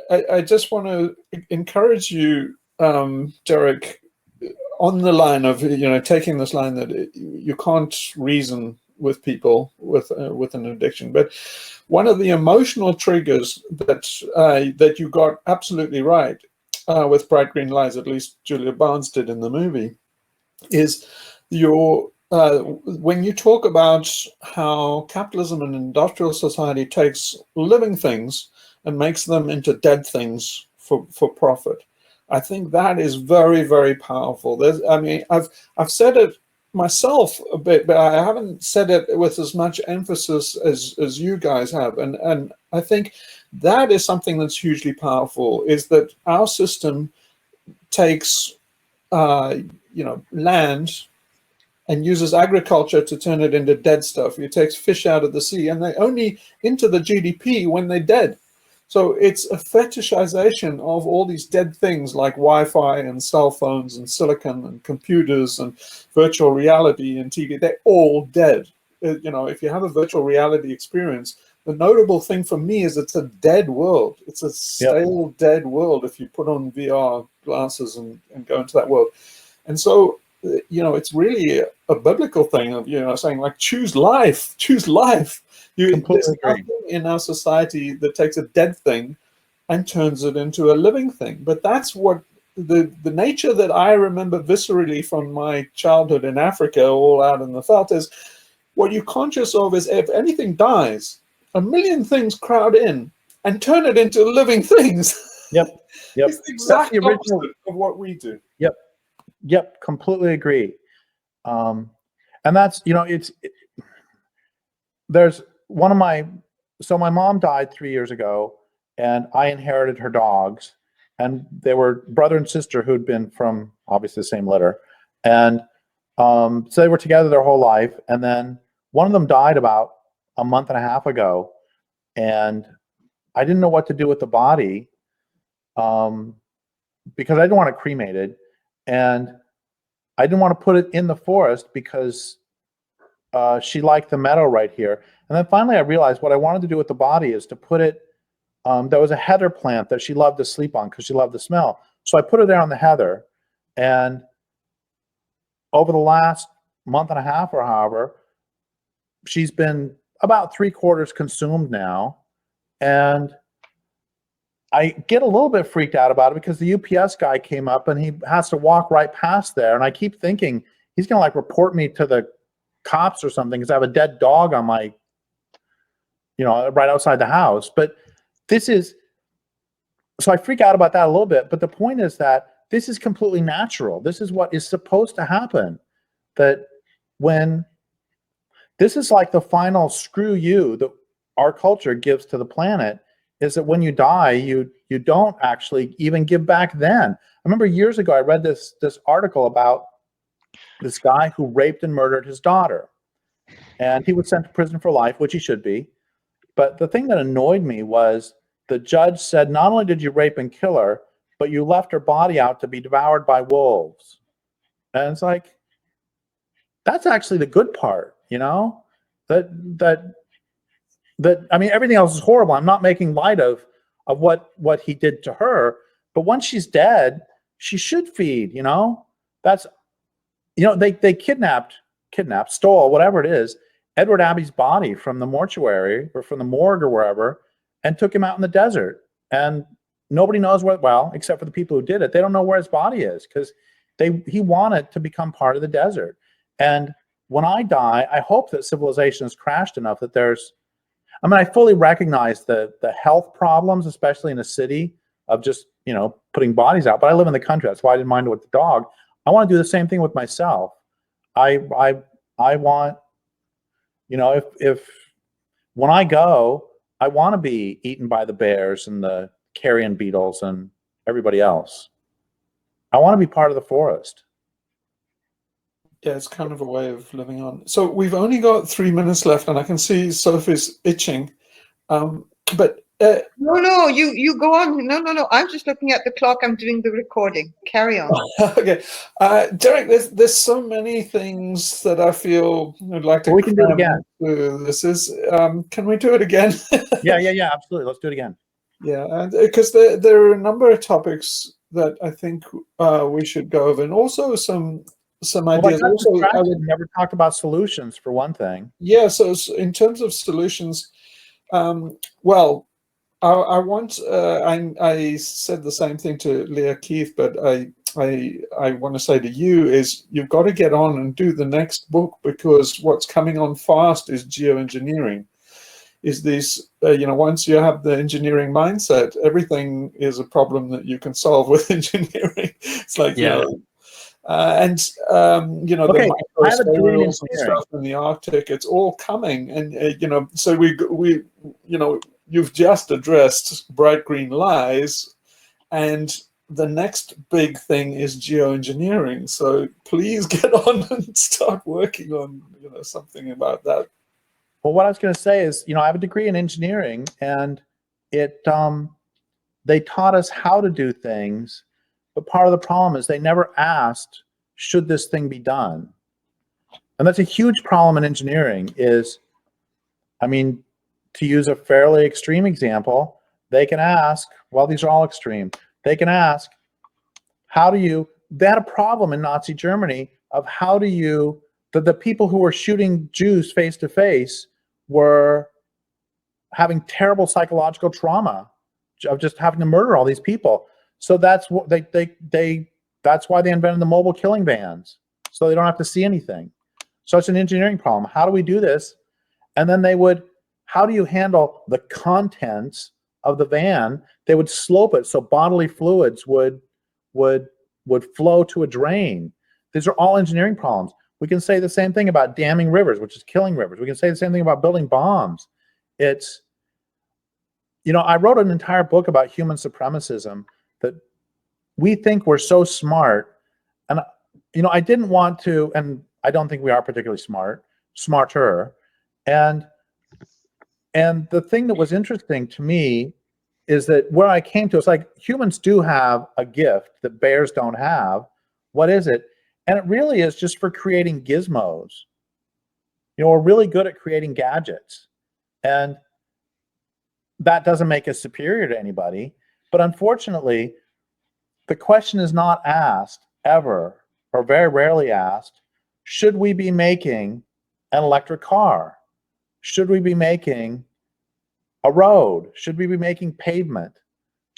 I just want to encourage you, Derrick, on the line of, taking this line that you can't reason with people with an addiction. But one of the emotional triggers that you got absolutely right with Bright Green Lies, at least Julia Barnes did in the movie, is when you talk about how capitalism and industrial society takes living things and makes them into dead things for profit. I think that is very, very powerful. I've said it myself a bit, but I haven't said it with as much emphasis as you guys have. And I think that is something that's hugely powerful, is that our system takes land and uses agriculture to turn it into dead stuff. It takes fish out of the sea, and they only into the GDP when they're dead. So it's a fetishization of all these dead things like Wi-Fi and cell phones and silicon and computers and virtual reality and TV. They're all dead. If you have a virtual reality experience, the notable thing for me is it's a dead world. It's a stale, dead world if you put on VR glasses and go into that world. And so, it's really a biblical thing of, saying like, choose life, choose life. There's nothing in our society that takes a dead thing and turns it into a living thing. But that's what the nature that I remember viscerally from my childhood in Africa, all out in the veldt, is what you're conscious of is if anything dies, a million things crowd in and turn it into living things. Yep. It's the exact opposite of what we do. Yep, completely agree. And that's, there's one of my mom died 3 years ago, and I inherited her dogs, and they were brother and sister who'd been from obviously the same litter. And so they were together their whole life. And then one of them died about a month and a half ago, and I didn't know what to do with the body because I didn't want it cremated. And I didn't want to put it in the forest because she liked the meadow right here. And then finally I realized what I wanted to do with the body is to put it, there was a heather plant that she loved to sleep on because she loved the smell. So I put her there on the heather. And over the last month and a half or however, she's been about 3/4 consumed now. And I get a little bit freaked out about it because the UPS guy came up and he has to walk right past there. And I keep thinking he's going to like report me to the cops or something because I have a dead dog on my, right outside the house. But so I freak out about that a little bit. But the point is that this is completely natural. This is what is supposed to happen. That when this is like the final screw you that our culture gives to the planet, is that when you die, you don't actually even give back then. I remember years ago, I read this article about this guy who raped and murdered his daughter. And he was sent to prison for life, which he should be. But the thing that annoyed me was the judge said, not only did you rape and kill her, but you left her body out to be devoured by wolves. And it's like, that's actually the good part, you know? That I mean, everything else is horrible. I'm not making light of what he did to her, but once she's dead, she should feed, you know? That's, you know, they kidnapped, stole, whatever it is, Edward Abbey's body from the mortuary or from the morgue or wherever, and took him out in the desert. And nobody knows where, well, except for the people who did it, they don't know where his body is because he wanted to become part of the desert. And when I die, I hope that civilization has crashed enough that there's, I mean, I fully recognize the health problems, especially in a city, of just, you know, putting bodies out. But I live in the country. That's why I didn't mind it with the dog. I want to do the same thing with myself. I want, you know, if when I go, I want to be eaten by the bears and the carrion beetles and everybody else. I want to be part of the forest. Yeah, it's kind of a way of living on. So we've only got 3 minutes left, and I can see Sophie's itching. But no, you go on. No. I'm just looking at the clock. I'm doing the recording. Carry on. Okay, Derrick, there's so many things that I feel I'd like to. We can do it again. This is. Can we do it again? Yeah, absolutely. Let's do it again. Yeah, and because there are a number of topics that I think we should go over, and also some ideas. Also, I would never talk about solutions for one thing. Yeah, so in terms of solutions, well, I want. I said the same thing to Leah Keith, but I want to say to you is you've got to get on and do the next book, because what's coming on fast is geoengineering. Is this, you know, once you have the engineering mindset, everything is a problem that you can solve with engineering. It's like, yeah. You know, you know, okay, the microspherules and stuff in the Arctic, it's all coming. And, you know, so we, you know, you've just addressed bright green lies, and the next big thing is geoengineering. So please get on and start working on, you know, something about that. Well, what I was going to say is, you know, I have a degree in engineering, and it they taught us how to do things, but part of the problem is they never asked, should this thing be done? And that's a huge problem in engineering is, I mean, to use a fairly extreme example, they can ask, well, these are all extreme. They can ask, how do you, they had a problem in Nazi Germany of how do you, the people who were shooting Jews face to face were having terrible psychological trauma of just having to murder all these people. So that's what that's why they invented the mobile killing vans, so they don't have to see anything. So it's an engineering problem. How do we do this? And then they would, how do you handle the contents of the van? They would slope it so bodily fluids would flow to a drain. These are all engineering problems. We can say the same thing about damming rivers, which is killing rivers. We can say the same thing about building bombs. It's, you know, I wrote an entire book about human supremacism, that we think we're so smart. And, you know, I didn't want to, and I don't think we are particularly smarter. And the thing that was interesting to me is that where I came to, it's like humans do have a gift that bears don't have. What is it? And it really is just for creating gizmos. You know, we're really good at creating gadgets. And that doesn't make us superior to anybody. But unfortunately, the question is not asked ever, or very rarely asked, should we be making an electric car? Should we be making a road? Should we be making pavement?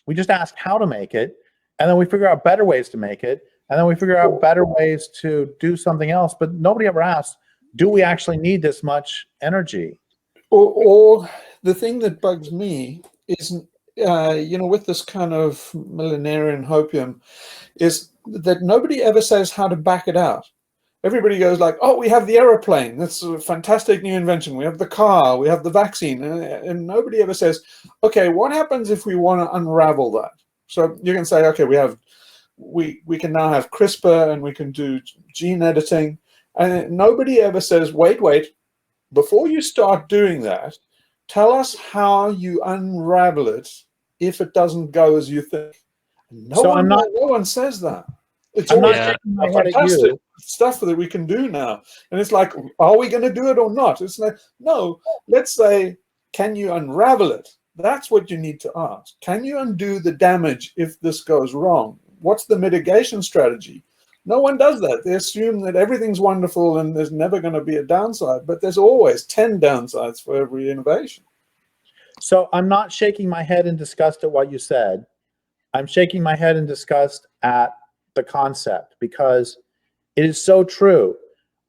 We just ask how to make it, and then we figure out better ways to make it, and then we figure out better ways to do something else. But nobody ever asks, do we actually need this much energy? Or the thing that bugs me is, you know, with this kind of millenarian hopium, is that nobody ever says how to back it out. Everybody goes like, oh, we have the aeroplane. That's a fantastic new invention. We have the car. We have the vaccine. And nobody ever says, okay, what happens if we want to unravel that? So you can say, okay, we can now have CRISPR and we can do gene editing. And nobody ever says, wait, before you start doing that, tell us how you unravel it if it doesn't go as you think. No one says that. It's I'm always not shaking my head at fantastic you. stuff that we can do now. And it's like, are we going to do it or not? It's like, no, let's say, can you unravel it? That's what you need to ask. Can you undo the damage if this goes wrong? What's the mitigation strategy? No one does that. They assume that everything's wonderful and there's never going to be a downside, but there's always 10 downsides for every innovation. So I'm not shaking my head in disgust at what you said. I'm shaking my head in disgust at the concept, because it is so true.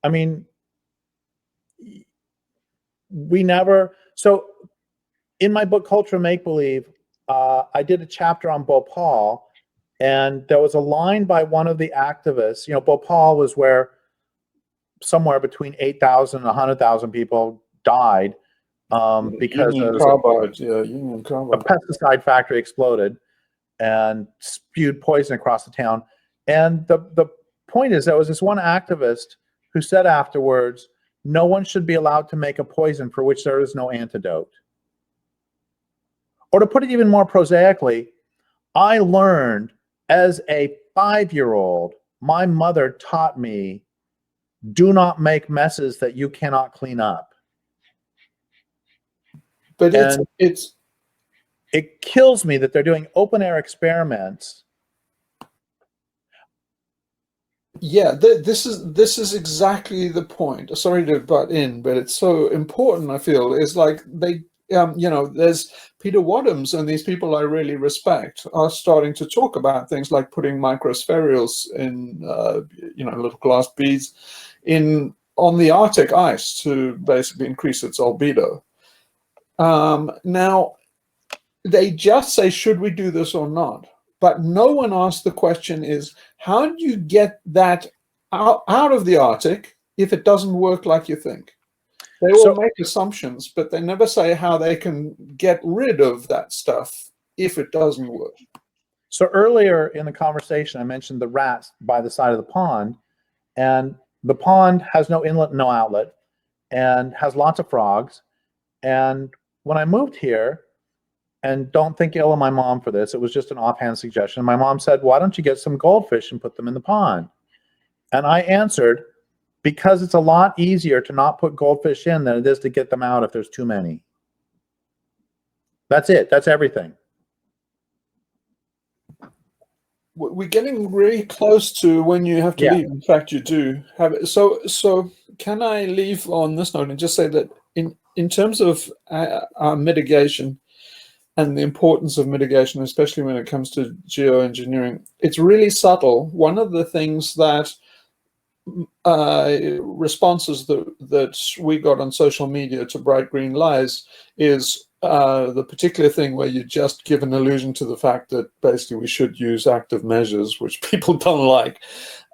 I mean, so in my book, Culture Make Believe, I did a chapter on Bhopal, and there was a line by one of the activists. You know, Bhopal was where somewhere between 8,000 and 100,000 people died because Union a pesticide factory exploded and spewed poison across the town. And the point is, there was this one activist who said afterwards, no one should be allowed to make a poison for which there is no antidote. Or to put it even more prosaically, I learned as a 5-year-old, my mother taught me, do not make messes that you cannot clean up. But it kills me that they're doing open air experiments. Yeah, this is exactly the point. Sorry to butt in, but it's so important. I feel is like they, you know, there's Peter Wadhams and these people I really respect are starting to talk about things like putting microspherules in, you know, little glass beads on the Arctic ice to basically increase its albedo. Now, they just say, should we do this or not? But no one asks the question is, how do you get that out of the Arctic if it doesn't work like you think? They all make assumptions, but they never say how they can get rid of that stuff if it doesn't work. So earlier in the conversation, I mentioned the rats by the side of the pond, and the pond has no inlet, no outlet, and has lots of frogs. And when I moved here, and don't think ill of my mom for this, it was just an offhand suggestion. My mom said, why don't you get some goldfish and put them in the pond? And I answered, because it's a lot easier to not put goldfish in than it is to get them out if there's too many. That's it. That's everything. We're getting really close to when you have to leave. In fact, you do have it. So can I leave on this note and just say that in terms of mitigation, and the importance of mitigation, especially when it comes to geoengineering, it's really subtle. One of the things that responses that we got on social media to Bright Green Lies is the particular thing where you just give an allusion to the fact that basically we should use active measures, which people don't like.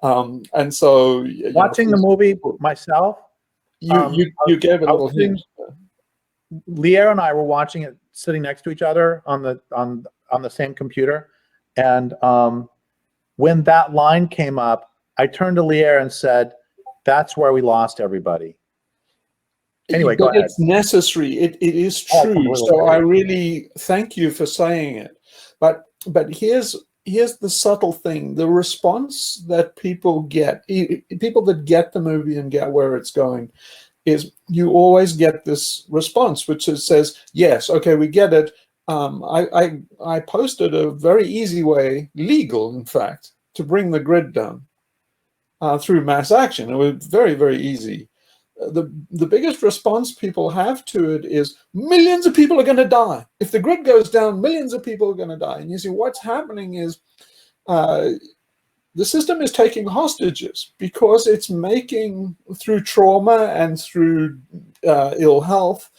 And so watching the movie myself, you gave a little hint. Lier and I were watching it sitting next to each other on the same computer, and when that line came up, I turned to Lier and said, "That's where we lost everybody." Anyway, go ahead. It's necessary. It is true. So I really thank you for saying it. But here's the subtle thing: the response that people get, people that get the movie and get where it's going, is you always get this response, which says, yes, okay, we get it. I posted a very easy way, legal, in fact, to bring the grid down through mass action. It was very, very easy. The biggest response people have to it is millions of people are going to die. If the grid goes down, millions of people are going to die. And you see, what's happening is the system is taking hostages because it's making, through trauma and through ill health,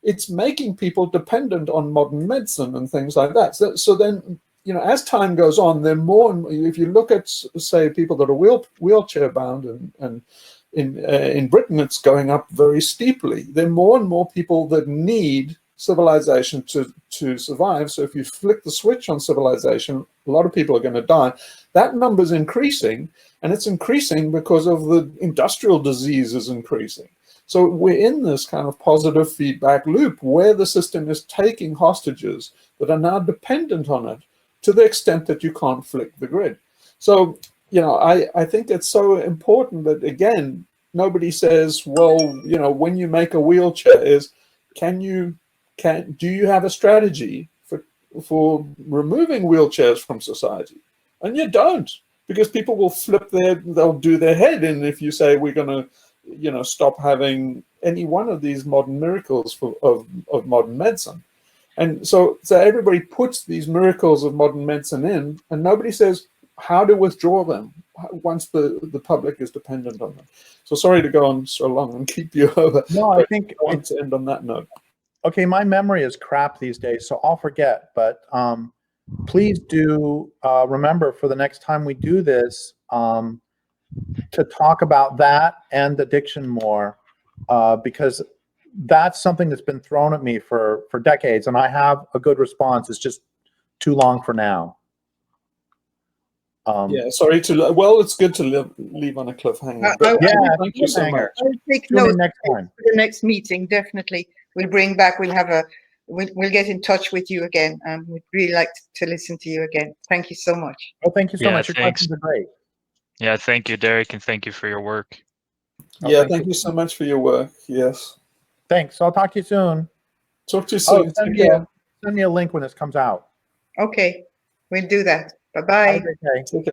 it's making people dependent on modern medicine and things like that. So then, you know, as time goes on, they're more and more, if you look at, say, people that are wheelchair bound, and in Britain, it's going up very steeply. There are more and more people that need civilization to survive. So if you flick the switch on civilization, a lot of people are going to die. That number is increasing, and it's increasing because of the industrial disease is increasing. So we're in this kind of positive feedback loop where the system is taking hostages that are now dependent on it to the extent that you can't flick the grid. So, you know, I think it's so important that, again, nobody says, well, you know, when you make a wheelchair is, do you have a strategy for removing wheelchairs from society? And you don't, because people will they'll do their head in if you say we're going to, you know, stop having any one of these modern miracles of modern medicine. And so everybody puts these miracles of modern medicine in, and nobody says how to withdraw them once the public is dependent on them. So sorry to go on so long and keep you over. No, I think I want to end on that note. Okay, my memory is crap these days, so I'll forget. But please do remember for the next time we do this to talk about that and addiction more, because that's something that's been thrown at me for decades, and I have a good response. It's just too long for now. Yeah, sorry to. Well, it's good to leave on a cliffhanger. But thank you so much. I'll take Tune in note next time. for the next meeting. Definitely, we'll bring back. We'll get in touch with you again. We'd really like to listen to you again. Thank you so much. Well, thank you so Yeah, much. Your thanks. questions are great. Yeah, thank you, Derrick, and thank you for your work. Yeah, thank you so much for your work. Yes. Thanks. I'll talk to you soon. Talk to you soon. Send me a link when this comes out. Okay, we'll do that. Bye-bye. Have a great day. Take care.